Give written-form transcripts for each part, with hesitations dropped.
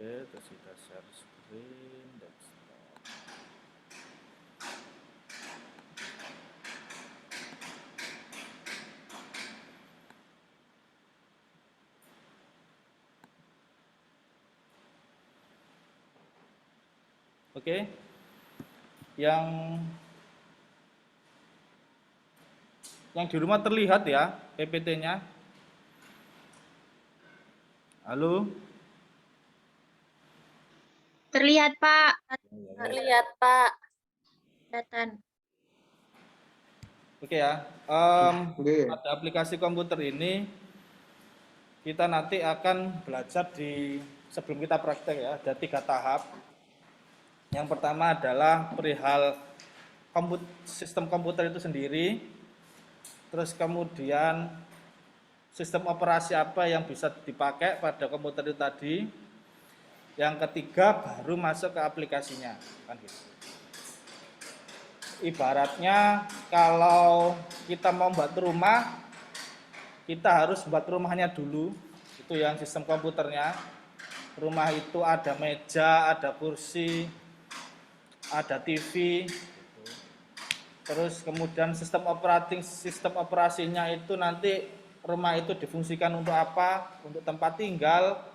Oke, terus kita share screen desktop. Oke, yang di rumah terlihat ya PPT-nya. Halo? Terlihat, Pak. Terlihat, Pak. Kelihatan. Oke ya. Pada aplikasi komputer ini kita nanti akan belajar sebelum kita praktek ya, ada 3 tahap. Yang pertama adalah perihal sistem komputer itu sendiri. Terus kemudian sistem operasi apa yang bisa dipakai pada komputer itu tadi. Yang ketiga baru masuk ke aplikasinya, kan gitu. Ibaratnya kalau kita mau buat rumah, kita harus buat rumahnya dulu. Itu yang sistem komputernya. Rumah itu ada meja, ada kursi, ada TV. Terus kemudian sistem operasinya itu nanti rumah itu difungsikan untuk apa? Untuk tempat tinggal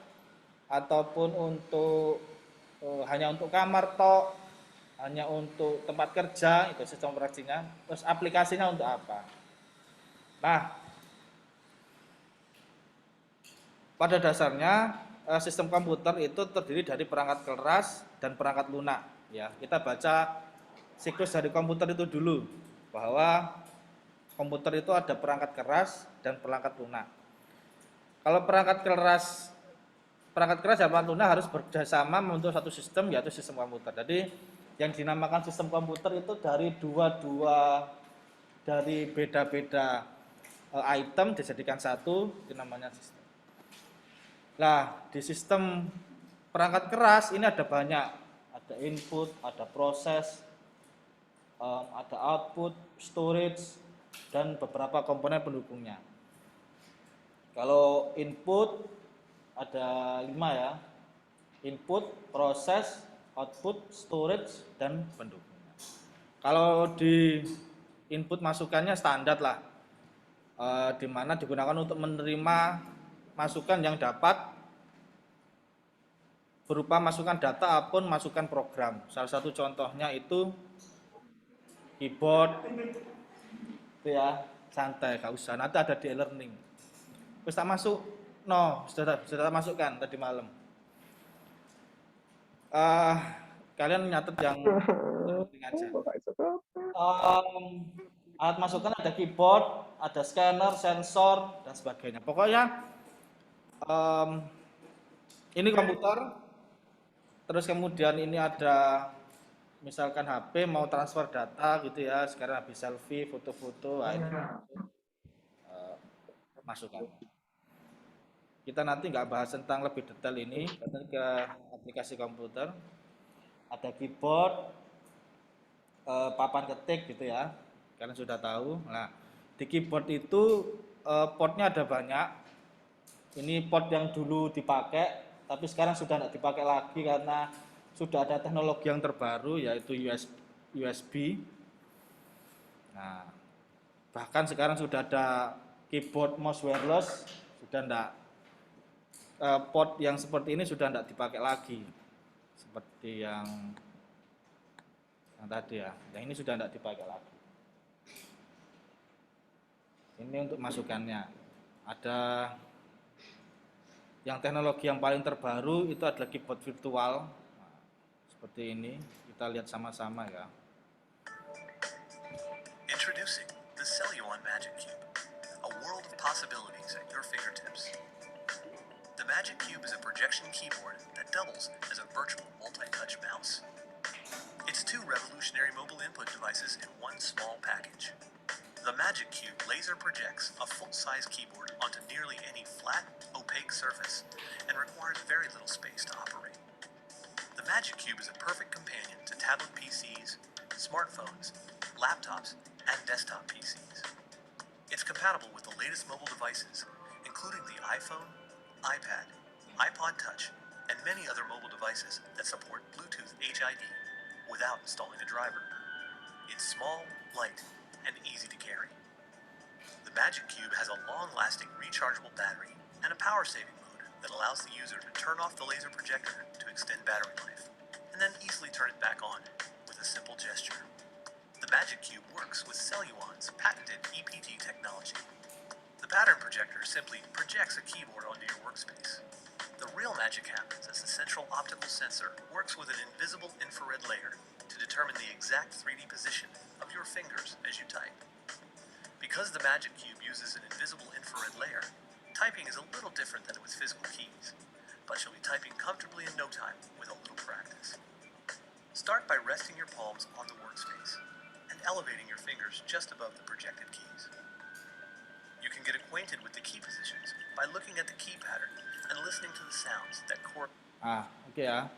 ataupun untuk hanya untuk kamar tok, hanya untuk tempat kerja, itu sistem operasinya. Terus aplikasinya untuk apa? Nah, pada dasarnya sistem komputer itu terdiri dari perangkat keras dan perangkat lunak. Ya, kita baca siklus dari komputer itu dulu, bahwa komputer itu ada perangkat keras dan perangkat lunak. Kalau perangkat keras dan perangkat lunak harus bekerjasama membentuk satu sistem, yaitu sistem komputer. Jadi yang dinamakan sistem komputer itu dari dari beda-beda item dijadikan satu, itu namanya sistem. Nah, di sistem perangkat keras ini ada banyak, ada input, ada proses, ada output, storage, dan beberapa komponen pendukungnya. Kalau input ada 5 ya, input, proses, output, storage, dan pendukungnya. Kalau di input masukannya standar lah, di mana digunakan untuk menerima masukan yang dapat berupa masukan data ataupun masukan program. Salah satu contohnya itu keyboard, itu ya, santai, gak usah, nanti ada di e-learning. Terus tak masuk, sudah masukkan tadi malam. Kalian nyatet yang penting aja. Alat masukan ada keyboard, ada scanner, sensor, dan sebagainya. Pokoknya ini komputer, terus kemudian ini ada misalkan HP mau transfer data gitu ya, sekarang habis selfie, foto-foto, ini masukan. Kita nanti nggak bahas tentang lebih detail ini, kita ke aplikasi komputer. Ada keyboard, papan ketik gitu ya, kalian sudah tahu. Nah, di keyboard itu portnya ada banyak. Ini port yang dulu dipakai, tapi sekarang sudah tidak dipakai lagi karena sudah ada teknologi yang terbaru, yaitu USB. Nah, bahkan sekarang sudah ada keyboard mouse wireless, sudah tidak, port yang seperti ini sudah tidak dipakai lagi, seperti yang tadi ya. Yang ini sudah tidak dipakai lagi. Ini untuk masukannya. Ada yang teknologi yang paling terbaru itu adalah keyboard virtual. Nah, seperti ini, kita lihat sama-sama ya. Introducing the Celluon Magic Cube, a world of possibilities at your fingertips. The Magic Cube is a projection keyboard that doubles as a virtual multi-touch mouse. It's 2 revolutionary mobile input devices in one small package. The Magic Cube laser projects a full-size keyboard onto nearly any flat, opaque surface and requires very little space to operate. The Magic Cube is a perfect companion to tablet PCs, smartphones, laptops, and desktop PCs. It's compatible with the latest mobile devices, including the iPhone, iPad, iPod Touch, and many other mobile devices that support Bluetooth HID without installing a driver. It's small, light, and easy to carry. The Magic Cube has a long-lasting rechargeable battery and a power-saving mode that allows the user to turn off the laser projector to extend battery life, and then easily turn it back on with a simple gesture. The Magic Cube works with Celluon's patented EPG technology. The pattern projector simply projects a keyboard onto your workspace. The real magic happens as the central optical sensor works with an invisible infrared layer to determine the exact 3D position of your fingers as you type. Because the Magic Cube uses an invisible infrared layer, typing is a little different than with physical keys, but you'll be typing comfortably in no time with a little practice. Start by resting your palms on the workspace and elevating your fingers just above the projected keys. You can get acquainted with the key positions by looking at the key pattern and listening to the sounds that correspond. Oke ya.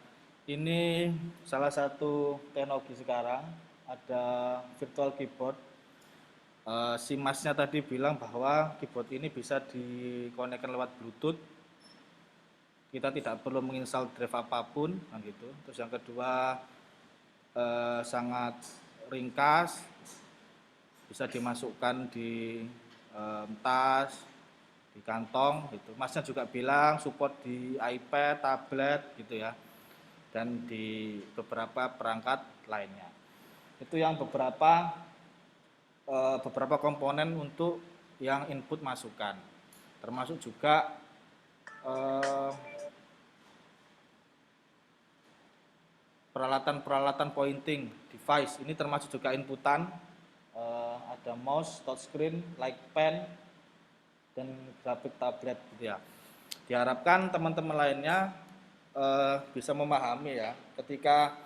Ini salah satu teknologi sekarang, ada virtual keyboard. Si masnya tadi bilang bahwa keyboard ini bisa dikonekkan lewat Bluetooth. Kita tidak perlu menginstal drive apapun, gitu. Terus yang kedua, sangat ringkas, bisa dimasukkan di tas, di kantong, gitu. Masnya juga bilang support di iPad, tablet, gitu ya, dan di beberapa perangkat lainnya. Itu yang beberapa komponen untuk yang input masukan, termasuk juga peralatan-peralatan pointing device. Ini termasuk juga inputan, ada mouse, touchscreen, like pen, dan grafik tablet, gitu ya. Diharapkan teman-teman lainnya bisa memahami ya, ketika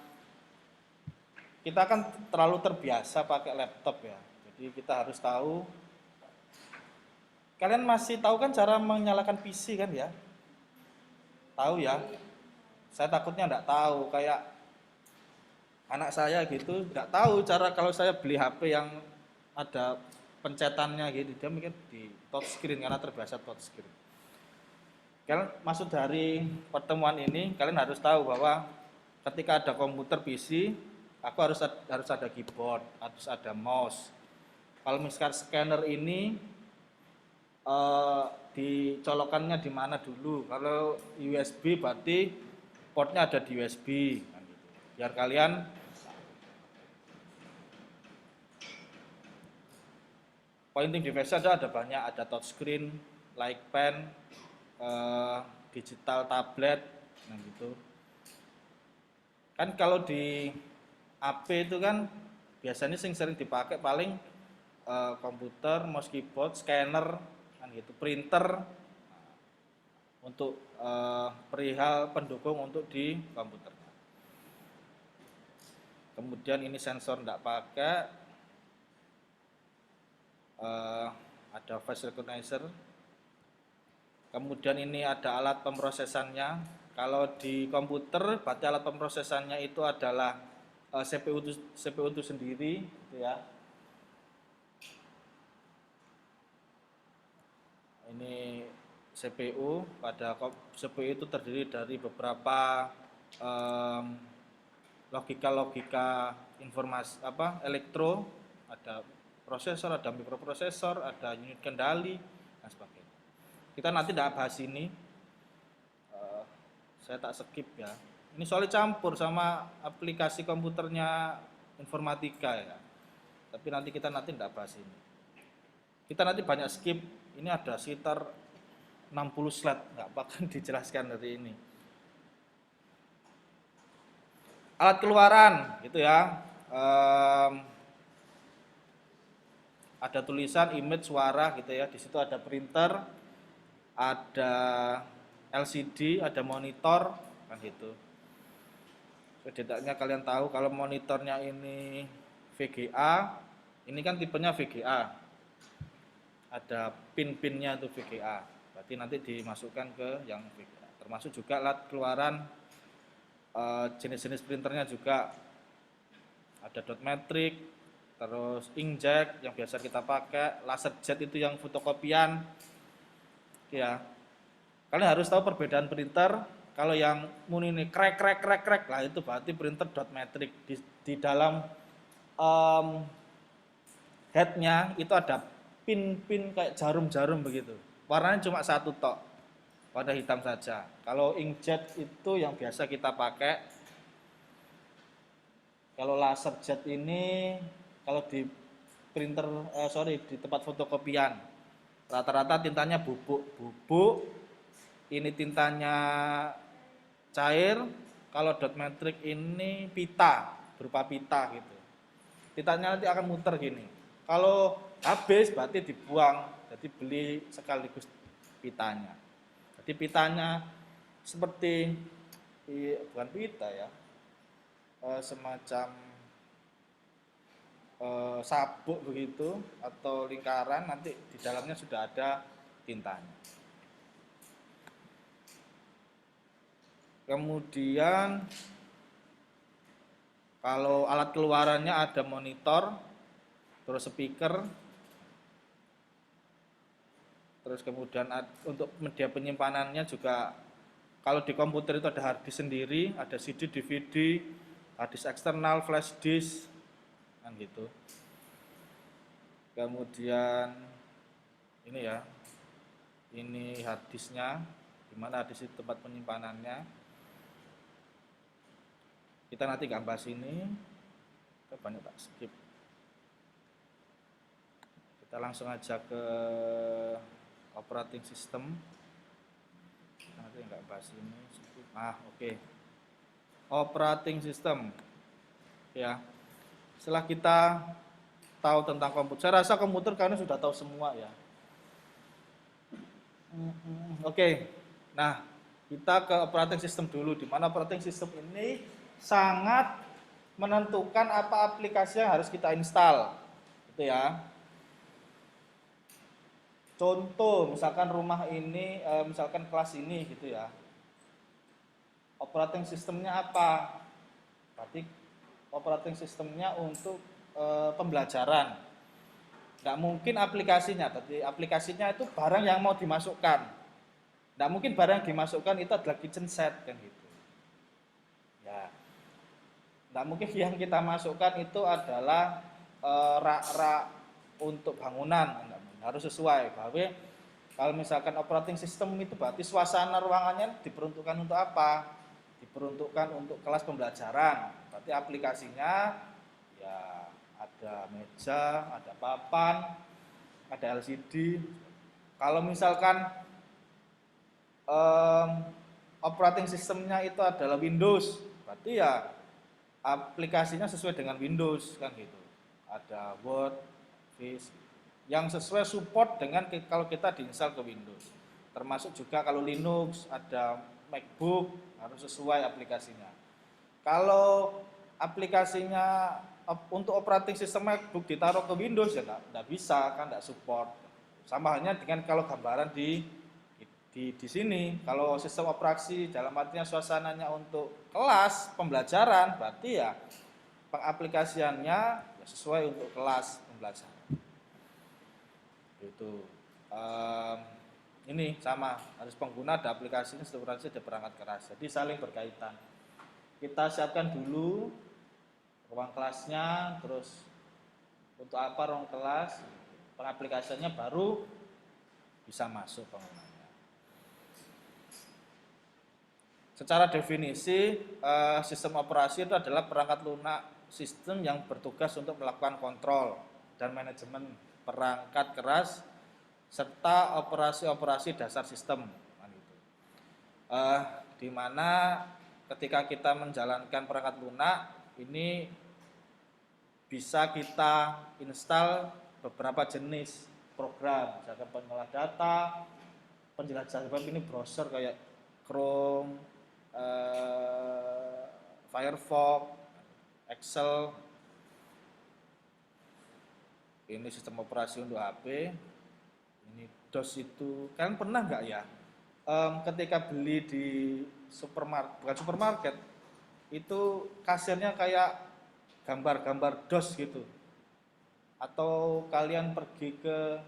kita kan terlalu terbiasa pakai laptop ya. Jadi kita harus tahu. Kalian masih tahu kan cara menyalakan PC kan ya? Tahu ya? Saya takutnya enggak tahu, kayak anak saya gitu, enggak tahu cara kalau saya beli HP yang ada pencetannya gitu, dia mungkin di touchscreen karena terbiasa touchscreen. Kalian maksud dari pertemuan ini, kalian harus tahu bahwa ketika ada komputer PC, aku harus ada keyboard, harus ada mouse. Kalau misalkan scanner ini dicolokannya di mana dulu? Kalau USB berarti portnya ada di USB, kan gitu. Biar kalian pointing device ada banyak, ada touchscreen, like pen, digital tablet, nah gitu. Kan kalau di HP itu kan biasanya sering dipakai paling komputer, mouse, keyboard, scanner, kan gitu, printer, untuk perihal pendukung untuk di komputer. Kemudian ini sensor enggak pakai, ada face recognizer. Kemudian ini ada alat pemrosesannya. Kalau di komputer berarti alat pemrosesannya itu adalah CPU itu sendiri, gitu ya. Ini CPU. Pada CPU itu terdiri dari beberapa logika informasi elektro, ada prosesor, ada mikroprosesor, ada unit kendali, dan sebagainya. Kita nanti tidak bahas ini, saya tak skip ya. Ini soalnya campur sama aplikasi komputernya informatika ya. Tapi nanti kita tidak bahas ini. Kita nanti banyak skip. Ini ada sekitar 60 slide, nggak bakal dijelaskan dari ini. Alat keluaran, gitu ya. Ada tulisan, image, suara, gitu ya. Di situ ada printer, ada LCD, ada monitor, kan gitu. Setidaknya kalian tahu kalau monitornya ini VGA, ini kan tipenya VGA. Ada pin-pinnya itu VGA. Berarti nanti dimasukkan ke yang VGA. Termasuk juga alat keluaran, jenis-jenis printernya juga ada dot matrix, terus inkjet yang biasa kita pakai, laser jet itu yang fotokopian. Ya. Kalian harus tahu perbedaan printer Kalau yang muni ini krek krek krek krek lah itu berarti printer dot matrix. Di dalam headnya itu ada pin-pin kayak jarum-jarum begitu. Warnanya cuma satu tok, warna hitam saja. Kalau inkjet itu yang biasa kita pakai. Kalau laser jet ini kalau di printer di tempat fotokopian rata-rata tintanya bubuk. Ini tintanya cair. Kalau dot matrix ini pita, berupa pita gitu. Tintanya nanti akan muter gini. Kalau habis berarti dibuang. Jadi beli sekaligus pitanya. Jadi pitanya seperti bukan pita ya. Semacam sabuk begitu atau lingkaran, nanti di dalamnya sudah ada tintanya. Kemudian kalau alat keluarannya ada monitor, terus speaker, terus kemudian untuk media penyimpanannya juga kalau di komputer itu ada hard disk sendiri, ada CD, DVD, hard disk eksternal, flash disk, kan gitu. Kemudian ini ya, ini hard disknya, dimana hard disk itu tempat penyimpanannya. Kita nanti nggak bahas ini, kita banyak tak skip. Kita langsung aja ke operating system. Nanti nggak bahas ini. Oke. Operating system. Ya. Setelah kita tahu tentang komputer, saya rasa komputer kalian sudah tahu semua ya. Oke. Nah, kita ke operating system dulu. Di mana operating system ini sangat menentukan apa aplikasi yang harus kita install. Gitu ya. Contoh, misalkan rumah ini, misalkan kelas ini gitu ya. Operating sistemnya apa? Berarti operating sistemnya untuk pembelajaran. Nggak mungkin aplikasinya, tapi aplikasinya itu barang yang mau dimasukkan. Nggak mungkin barang yang dimasukkan itu adalah kitchen set kan gitu. Ya. Nggak mungkin yang kita masukkan itu adalah rak-rak untuk bangunan. Harus sesuai. Bahwa kalau misalkan operating system itu berarti suasana ruangannya diperuntukkan untuk apa? Diperuntukkan untuk kelas pembelajaran. Berarti aplikasinya ya ada meja, ada papan, ada LCD. Kalau misalkan operating systemnya itu adalah Windows, berarti ya aplikasinya sesuai dengan Windows kan gitu. Ada Word, Office yang sesuai support dengan kalau kita diinstal ke Windows. Termasuk juga kalau Linux, ada MacBook, harus sesuai aplikasinya. Kalau aplikasinya untuk operating system MacBook ditaruh ke Windows ya nggak bisa, kan nggak support. Sama halnya dengan kalau gambaran di sini, kalau sistem operasi dalam artinya suasananya untuk kelas pembelajaran, berarti ya pengaplikasiannya ya sesuai untuk kelas pembelajaran. Itu ini sama, harus pengguna ada aplikasinya, sistem operasi ada perangkat keras, jadi saling berkaitan. Kita siapkan dulu ruang kelasnya, terus untuk apa ruang kelas, pengaplikasiannya baru bisa masuk penggunanya. Secara definisi, sistem operasi itu adalah perangkat lunak sistem yang bertugas untuk melakukan kontrol dan manajemen perangkat keras serta operasi-operasi dasar sistem. Di mana ketika kita menjalankan perangkat lunak ini bisa kita install beberapa jenis program, misalkan pengolah data, penjelajahan web, ini browser kayak Chrome, Firefox, Excel. Ini sistem operasi untuk HP. Ini DOS itu, kalian pernah nggak ya ketika beli di supermarket, bukan supermarket, itu kasirnya kayak gambar-gambar DOS gitu. Atau kalian pergi ke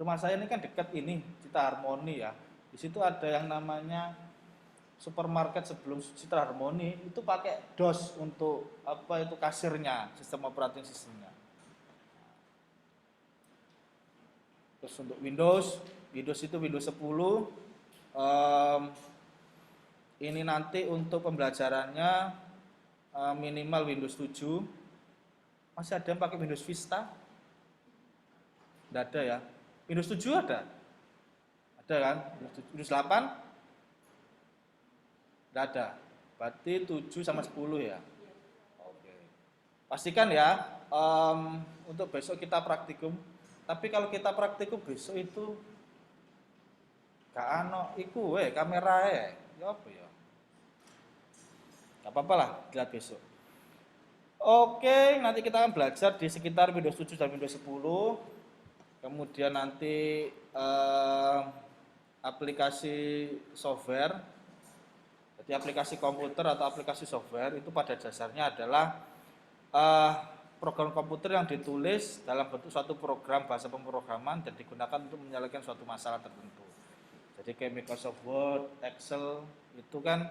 rumah saya ini kan dekat ini Cita Harmoni ya. Di situ ada yang namanya supermarket sebelum Citra Harmoni itu pakai DOS untuk apa itu kasirnya, sistem operating sistemnya. Terus untuk Windows itu Windows 10. Ini nanti untuk pembelajarannya minimal Windows 7. Masih ada yang pakai Windows Vista? Tidak ada ya. Windows 7 ada? Ada kan? Windows 8? Tidak ada. Berarti 7 sama 10 ya? Oke. Pastikan ya, untuk besok kita praktikum. Tapi kalau kita praktikum besok itu gak ano iku kamera ya apa ya? Gak apa-apa lah, lihat besok. Oke, nanti kita akan belajar di sekitar Windows 7 dan Windows 10. Kemudian nanti aplikasi software. Jadi aplikasi komputer atau aplikasi software itu pada dasarnya adalah program komputer yang ditulis dalam bentuk suatu program bahasa pemrograman dan digunakan untuk menyelesaikan suatu masalah tertentu. Jadi kayak Microsoft Word, Excel itu kan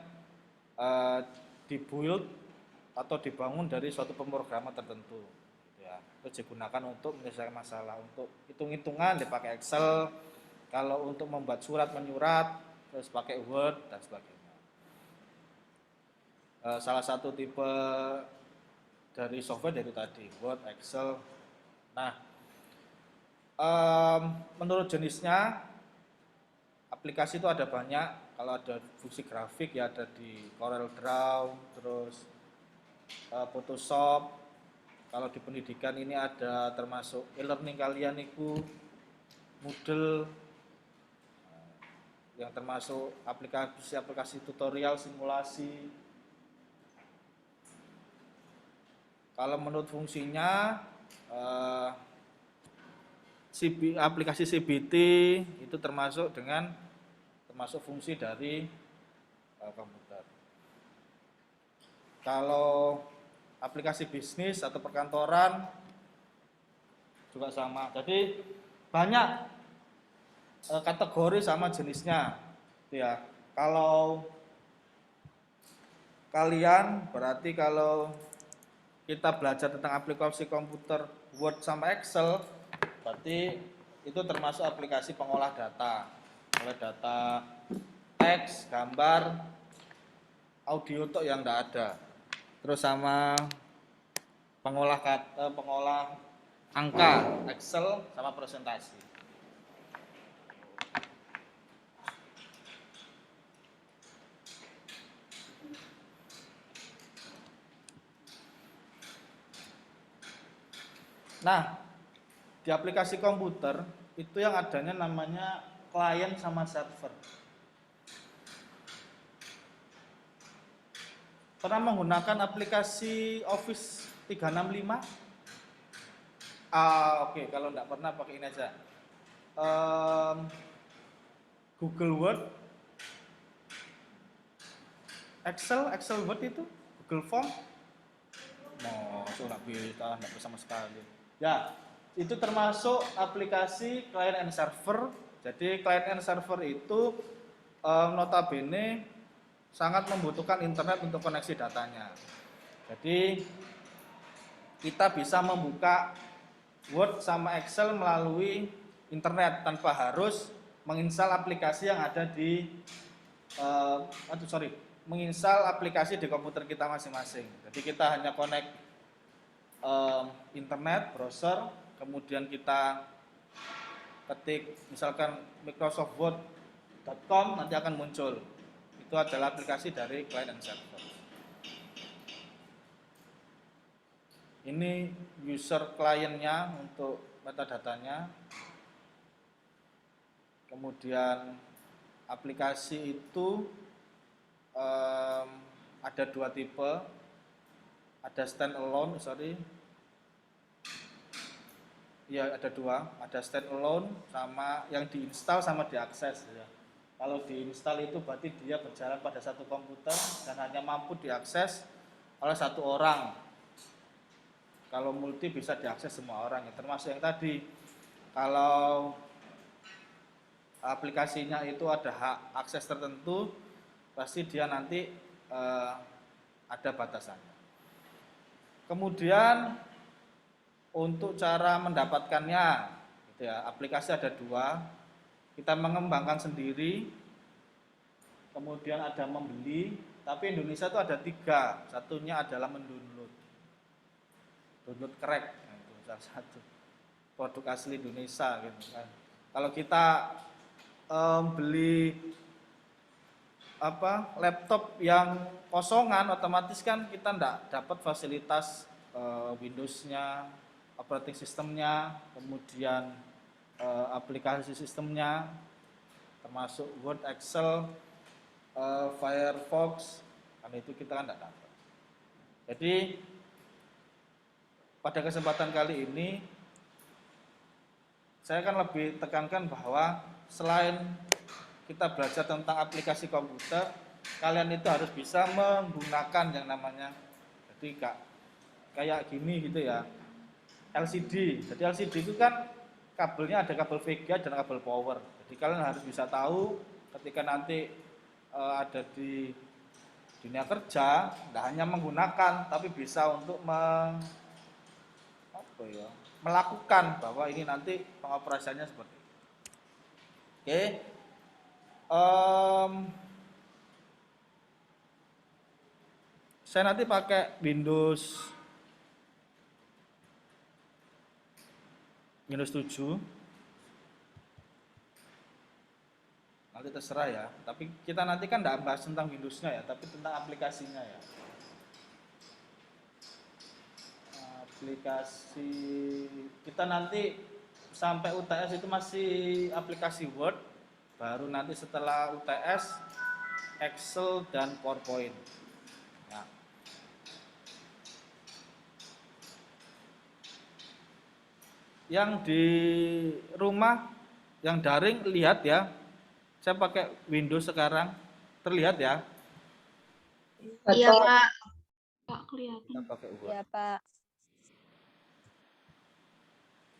dibuild atau dibangun dari suatu pemrograman tertentu. Ya, itu digunakan untuk menyelesaikan masalah. Untuk hitung-hitungan dipakai Excel. Kalau untuk membuat surat menyurat terus pakai Word dan sebagainya. Salah satu tipe dari software dari tadi Word, Excel. Nah, menurut jenisnya aplikasi itu ada banyak. Kalau ada fungsi grafik ya ada di Corel Draw, terus Photoshop. Kalau di pendidikan ini ada termasuk e-learning kalian itu Moodle, yang termasuk aplikasi tutorial simulasi. Kalau menurut fungsinya aplikasi CBT itu termasuk fungsi dari komputer. Kalau aplikasi bisnis atau perkantoran juga sama. Jadi banyak kategori sama jenisnya. Ya, kalau kalian berarti kalau kita belajar tentang aplikasi komputer Word sama Excel, berarti itu termasuk aplikasi pengolah data. Mulai data teks, gambar, audio tok yang tidak ada. Terus sama pengolah angka, Excel sama presentasi. Nah, di aplikasi komputer itu yang adanya namanya klien sama server. Pernah menggunakan aplikasi Office 365? Oke, kalau enggak pernah pakai ini aja. Google Word, Excel Word itu, Google Form. Enggak bisa sama sekali. Ya, itu termasuk aplikasi client and server. Jadi client and server itu notabene sangat membutuhkan internet untuk koneksi datanya. Jadi kita bisa membuka Word sama Excel melalui internet tanpa harus menginstal aplikasi yang ada di menginstal aplikasi di komputer kita masing-masing. Jadi kita hanya connect internet, browser, kemudian kita ketik misalkan microsoftword.com, nanti akan muncul. Itu adalah aplikasi dari client and server. Ini user kliennya untuk metadatanya. Kemudian aplikasi itu ada dua tipe. Ada standalone, ya ada dua, ada standalone sama yang diinstal sama diakses ya. Kalau diinstal itu berarti dia berjalan pada satu komputer dan hanya mampu diakses oleh satu orang. Kalau multi bisa diakses semua orang ya, termasuk yang tadi. Kalau aplikasinya itu ada hak akses tertentu, pasti dia nanti ada batasannya. Kemudian untuk cara mendapatkannya, gitu ya, aplikasi ada 2, kita mengembangkan sendiri, kemudian ada membeli, tapi Indonesia itu ada 3, satunya adalah mendownload, download crack, nah, itu salah satu produk asli Indonesia gitu kan. Kalau kita beli laptop yang kosongan, otomatis kan kita enggak dapat fasilitas Windows-nya, operating sistemnya, kemudian aplikasi sistemnya, termasuk Word, Excel, Firefox, kan itu kita kan enggak dapat. Jadi pada kesempatan kali ini saya akan lebih tekankan bahwa selain kita belajar tentang aplikasi komputer, kalian itu harus bisa menggunakan yang namanya, jadi kayak gini gitu ya, LCD. Jadi LCD itu kan kabelnya ada kabel VGA dan kabel power. Jadi kalian harus bisa tahu ketika nanti ada di dunia kerja, tidak hanya menggunakan, tapi bisa untuk melakukan bahwa ini nanti pengoperasiannya seperti itu. Oke. Saya nanti pakai Windows 7. Nanti terserah ya, tapi kita nanti kan tidak bahas tentang Windows-nya ya, tapi tentang aplikasinya ya. Aplikasi kita nanti sampai UTS itu masih aplikasi Word, baru nanti setelah UTS Excel dan PowerPoint. Ya. Yang di rumah, yang daring, lihat ya, saya pakai Windows sekarang, terlihat ya? Iya, Pak. Pak, kelihatan. Kita pakai Word. Iya, Pak.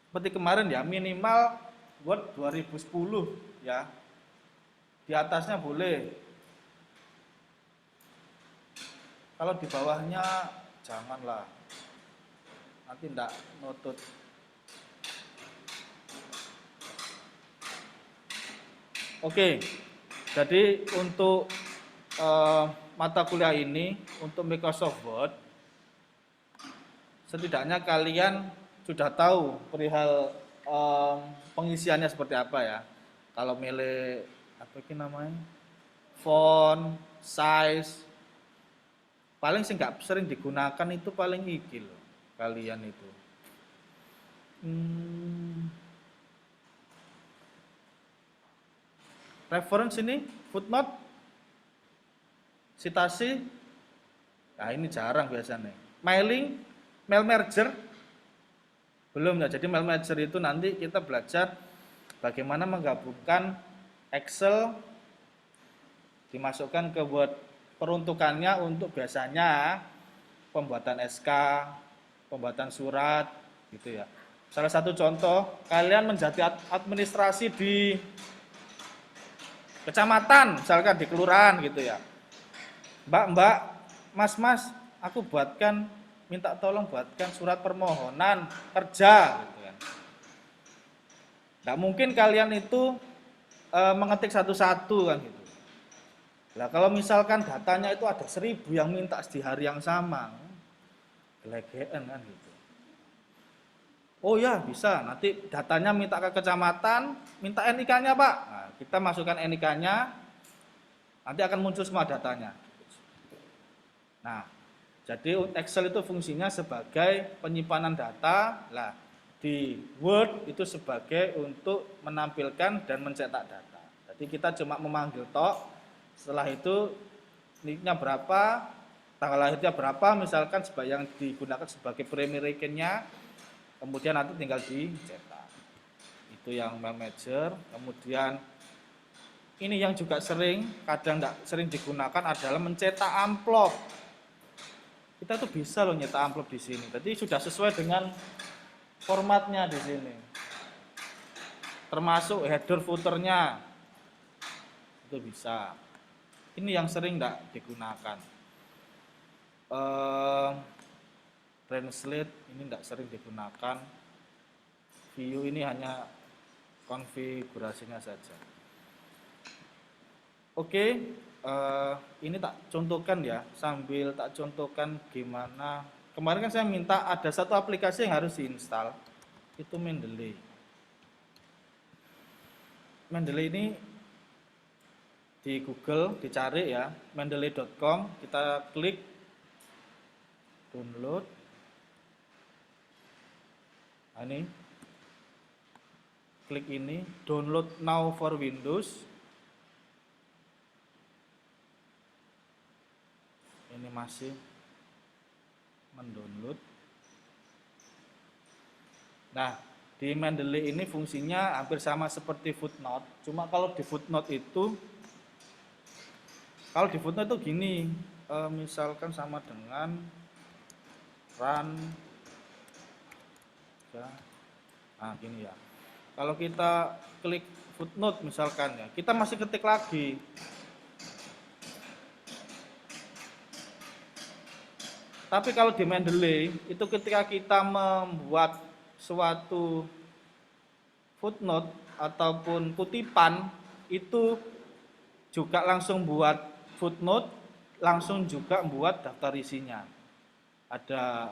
Seperti kemarin ya, minimal Word 2010 ya. Di atasnya boleh. Kalau di bawahnya janganlah. Nanti enggak nutut. Oke. Jadi untuk mata kuliah ini, untuk Microsoft Word, setidaknya kalian sudah tahu perihal pengisiannya seperti apa ya. Kalau milih apa ini namanya, font, size, paling sih nggak sering digunakan itu paling iki loh kalian itu. Reference ini, footnote, citasi, nah ini jarang biasanya. Mailing, mail merger, belum ya. Jadi mail merger itu nanti kita belajar bagaimana menggabungkan Excel, dimasukkan ke Word. Peruntukannya untuk biasanya pembuatan SK, pembuatan surat, gitu ya. Salah satu contoh, kalian menjadi administrasi di kecamatan, misalkan di kelurahan gitu ya. Mbak, mas, aku minta tolong buatkan surat permohonan kerja gitu kan. Nggak mungkin kalian itu mengetik satu-satu kan gitu. Nah kalau misalkan datanya itu ada 1000 yang minta di hari yang sama, gelegean kan gitu. Oh ya bisa, nanti datanya minta ke kecamatan, minta NIK-nya Pak. Nah, kita masukkan NIK-nya, nanti akan muncul semua datanya. Nah, jadi Excel itu fungsinya sebagai penyimpanan data, lah di Word itu sebagai untuk menampilkan dan mencetak data. Jadi kita cuma memanggil tok, setelah itu NIK-nya berapa, tanggal lahirnya berapa, misalkan yang digunakan sebagai primary key-nya, kemudian nanti tinggal dicetak. Itu yang manager. Kemudian ini yang juga kadang tidak sering digunakan adalah mencetak amplop. Kita tuh bisa loh nyetak amplop di sini. Jadi sudah sesuai dengan formatnya di sini. Termasuk header footernya. Itu bisa. Ini yang sering tidak digunakan. Eh, Translate ini tidak sering digunakan. View ini hanya konfigurasinya saja. Oke, ini tak contohkan ya, sambil tak contohkan gimana. Kemarin kan saya minta ada satu aplikasi yang harus diinstal, itu Mendeley. Mendeley ini di Google dicari ya, mendeley.com, kita klik download. Nah, ini klik ini, download now for Windows. Ini masih mendownload. Nah, di Mendeley ini fungsinya hampir sama seperti Footnote. Cuma kalau di Footnote itu gini, misalkan sama dengan run ya. Nah, gini ya. Kalau kita klik Footnote misalkan ya, kita masih ketik lagi. Tapi kalau di Mendeley itu ketika kita membuat suatu footnote ataupun kutipan itu juga langsung buat footnote, langsung juga buat daftar isinya. Ada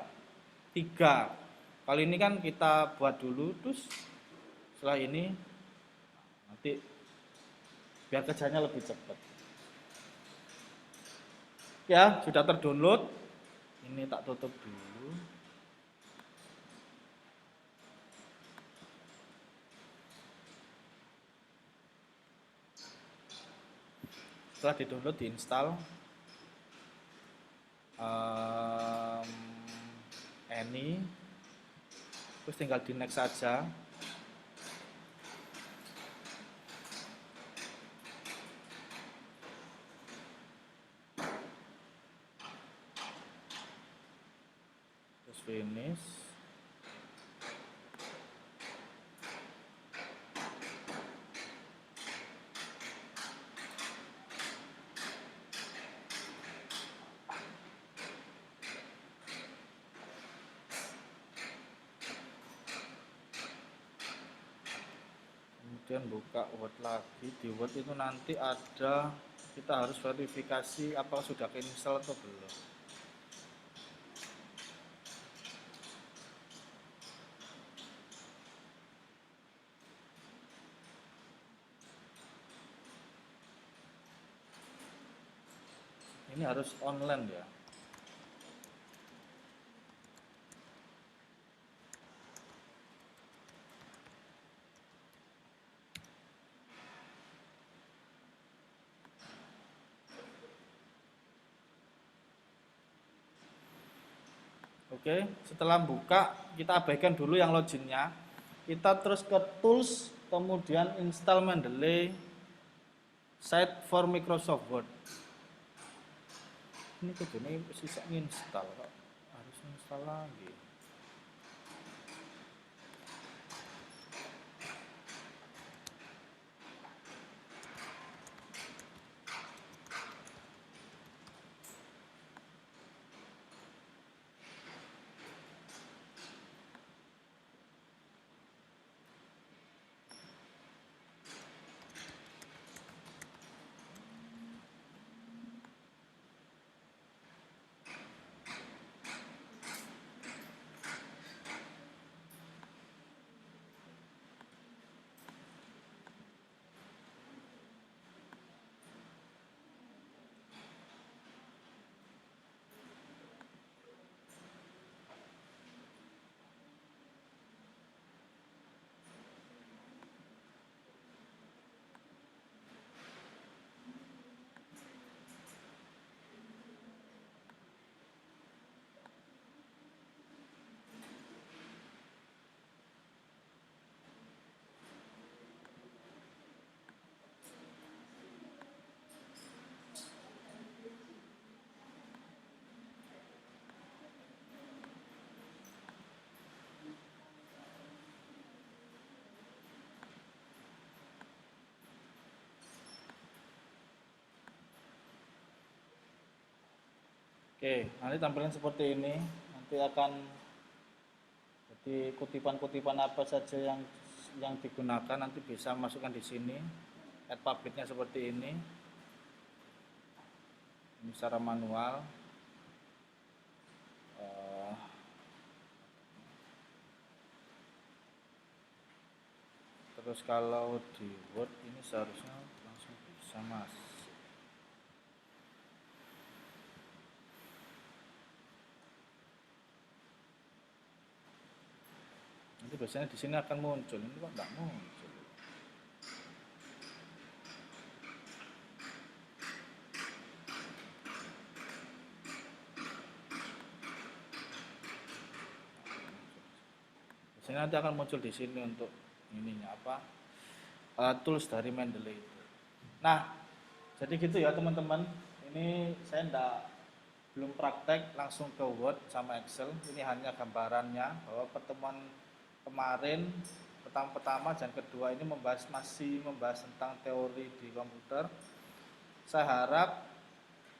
3. Kali ini kan kita buat dulu, terus setelah ini nanti biar kerjanya lebih cepat. Ya, sudah terdownload. Ini tak tutup dulu. Setelah di-download, diinstal. Any. Terus tinggal di next saja. Terus finish. Kemudian buka Word lagi. Di Word itu nanti ada, kita harus verifikasi apakah sudah keinstall atau belum. Ini harus online ya. Oke, setelah buka kita abaikan dulu yang loginnya. Kita terus ke tools, kemudian install Mendeley site for Microsoft Word. Ini kudune sisa install kok. Harus install lagi. Oke, nanti tampilan seperti ini. Nanti akan jadi kutipan-kutipan apa saja yang digunakan nanti bisa masukkan di sini. Add publicnya seperti ini. Ini secara manual. Terus kalau di Word ini seharusnya langsung bisa masuk. Nanti biasanya di sini akan muncul. Ini kok nggak muncul? Biasanya nanti akan muncul di sini untuk ininya apa? Tools dari Mendeley itu. Nah, jadi gitu ya teman-teman. Ini saya belum praktek langsung ke Word sama Excel. Ini hanya gambarannya bahwa pertemuan kemarin pertama dan kedua ini masih membahas tentang teori di komputer. Saya harap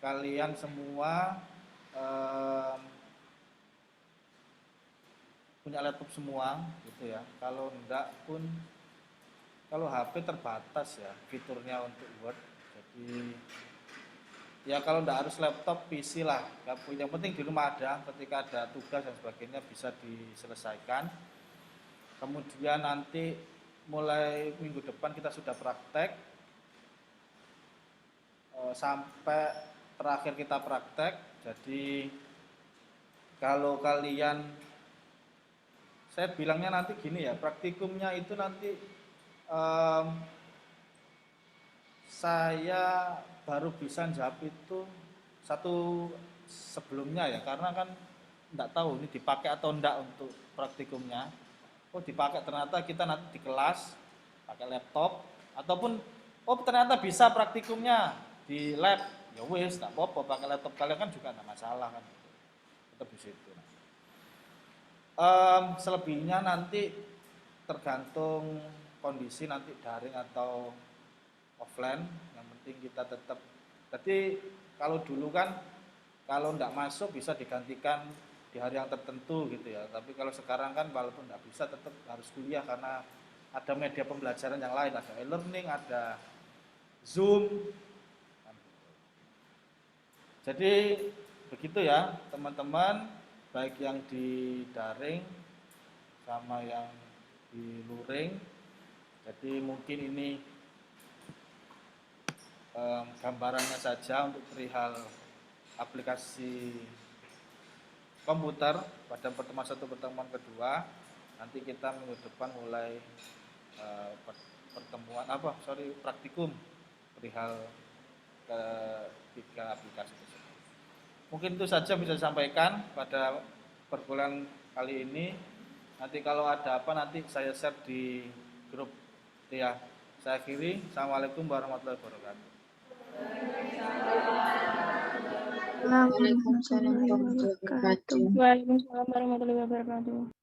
kalian semua punya laptop semua gitu ya. Kalau enggak pun kalau HP terbatas ya fiturnya untuk Word. Jadi ya kalau enggak harus laptop, PC lah. Yang penting di rumah ada, ketika ada tugas dan sebagainya bisa diselesaikan. Kemudian nanti mulai minggu depan kita sudah praktek sampai terakhir kita praktek. Jadi kalau kalian, saya bilangnya nanti gini ya, praktikumnya itu nanti saya baru bisa jawab itu satu sebelumnya ya, karena kan enggak tahu ini dipakai atau enggak untuk praktikumnya. Oh dipakai, ternyata kita nanti di kelas pakai laptop, ataupun oh ternyata bisa praktikumnya di lab, ya wis enggak apa-apa pakai laptop kalian kan juga enggak masalah kan, tetap di situ. Selebihnya nanti tergantung kondisi nanti daring atau offline, yang penting kita tetap. Jadi kalau dulu kan kalau enggak masuk bisa digantikan di hari yang tertentu gitu ya, tapi kalau sekarang kan walaupun enggak bisa tetap harus kuliah karena ada media pembelajaran yang lain, ada e-learning, ada Zoom. Jadi begitu ya teman-teman, baik yang di daring sama yang di luring. Jadi mungkin ini gambarannya saja untuk perihal aplikasi komputer pada pertemuan satu pertemuan kedua. Nanti kita minggu depan mulai praktikum perihal ketiga aplikasi tersebut. Mungkin itu saja bisa disampaikan pada perkuliahan kali ini. Nanti kalau ada apa nanti saya share di grup ya. Saya akhiri. Assalamualaikum warahmatullahi wabarakatuh. Waalaikumsalam warahmatullahi wabarakatuh. Waalaikumsalam warahmatullahi wabarakatuh.